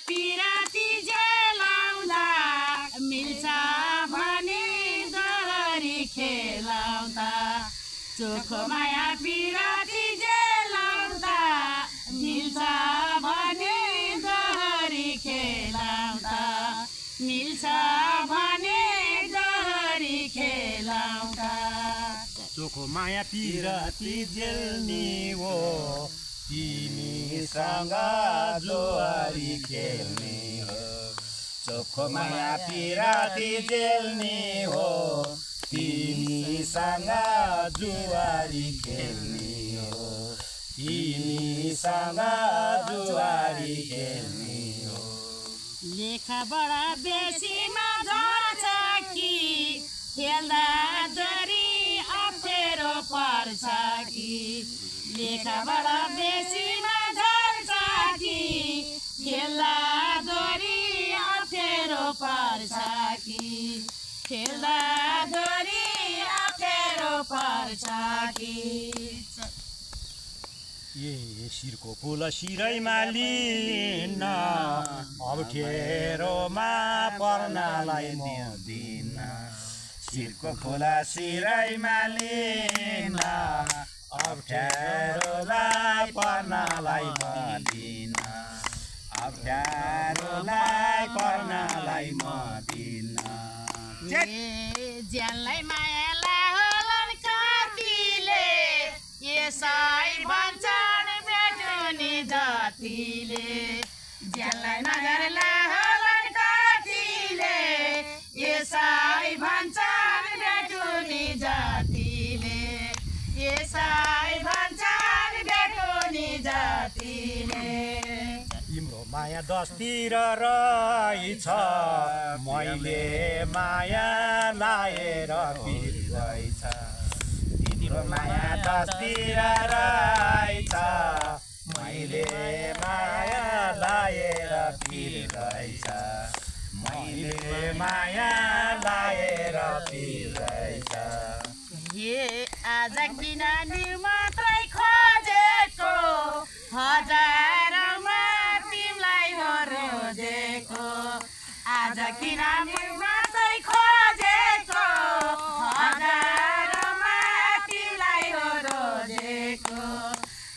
पिराती जेलाउँदा मिल्छ भने दोहोरी खेलाउँदा चोखो माया पिराती जेलाउँदा मिल्छ भने दोहोरी खेलाउँदा मिल्छ भने दोहोरी खेलाउँदा चोखो माया पिराती जेल्ने हो तिमीसँग जोहारी खेल्ने हो चोखो माया पिराती जेल्ने हो तिमीसँग जुवारी खेल्ने हो तिमीसँग जुवारी खेल्ने हो लेखाबाट बेसीमा झर्छ कि खेल्दा जरी अप्ठ्यारो पर्छ कि लेखाबाट बेसीमा झर्छ कि खेल्दा दोरी अप्ठ्यारो पर्छ कि खेल्दा दोरी अप्ठ्यारो पर्छ कि ए शिरको फुल शिरैमा लिन अप्ठ्यारोमा पर्नलाई म दिन शिरको फुल शिरैमा लिन अप्ठ्यारोलाई पर्नलाई म दिन अप्ठ्यारोलाई पर्नलाई म दिन ज्यानलाई माया लाहोलान् कतिले यसै भन्छन् बेटुनी जतिले ज्यानलाई नगर लाहोलान् कतिले यसै भन्छन् बेटुनी जतिले यसै भन्छन् बेटुनी जतिले तिम्रो माया दसतिर रहेछ मैले माया लाएर फिर्दैछ तिम्रो माया दसतिर रहेछ मैले माया लाएर फिर्दैछ मैले माया लाएर फिर्दैछ हे आज किन नि मात्रै खोजेको हजारमा तिमीलाई हो रोजेको आज किन नि मात्रै खोजेको हजारमा तिमीलाई हो रोजेको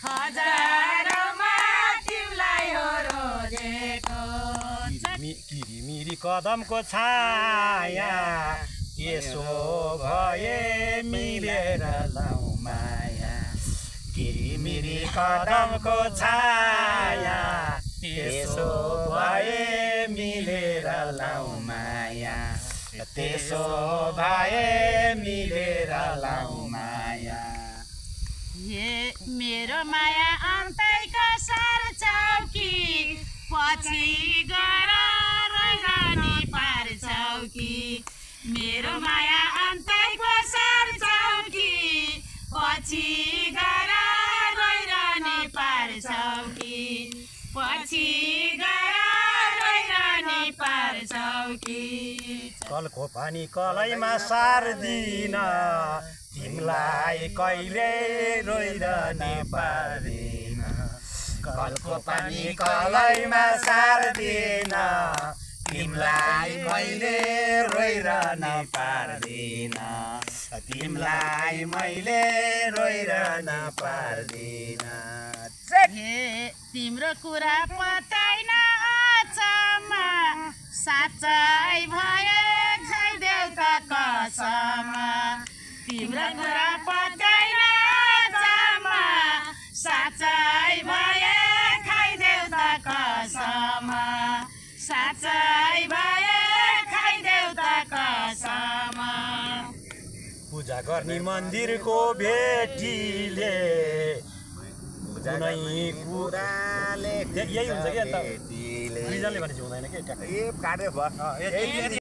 हजारमा तिमीलाई हो रोजेको किरिमिरी कदमको छाया यसो भए मिलेर लाउँ माया किरिमिरी कदमको छाया त्यसो भए मिलेर लाउँ माया त्यसो भए मिलेर लाउँ माया हे मेरो माया अन्तैको सर चौकी पछि गएर रैरानी पार्छौ कि मेरो माया अन्तैको सर चौकी पछि गएर रैरानी पार्छौ कि पछि गएर रैरानी पार्छौ कि कलको पानी कलैमा सार्दिन तिमीलाई कहिले रोइरहने पार्दिन कलको पानी कलैमा सार्दिन तिमीलाई कहिले रोइरहन पार्दिन तिमीलाई मैले रोइरहन पार्दिन हे तिम्रो कुरा पत्याइन अचम्म साँच्चै भए खाइदेऊ त कसम तिम्रो कुरा पत्याइन अचम्म साँच्चै भए खाइदेऊ त कसम साँच्चै भए खाइदेऊ त कसम पूजा गर्ने मन्दिरको भेटीले कुनै कुराले यही हुन्छ कि अन्त रिजनले भने चाहिँ हुँदैन कि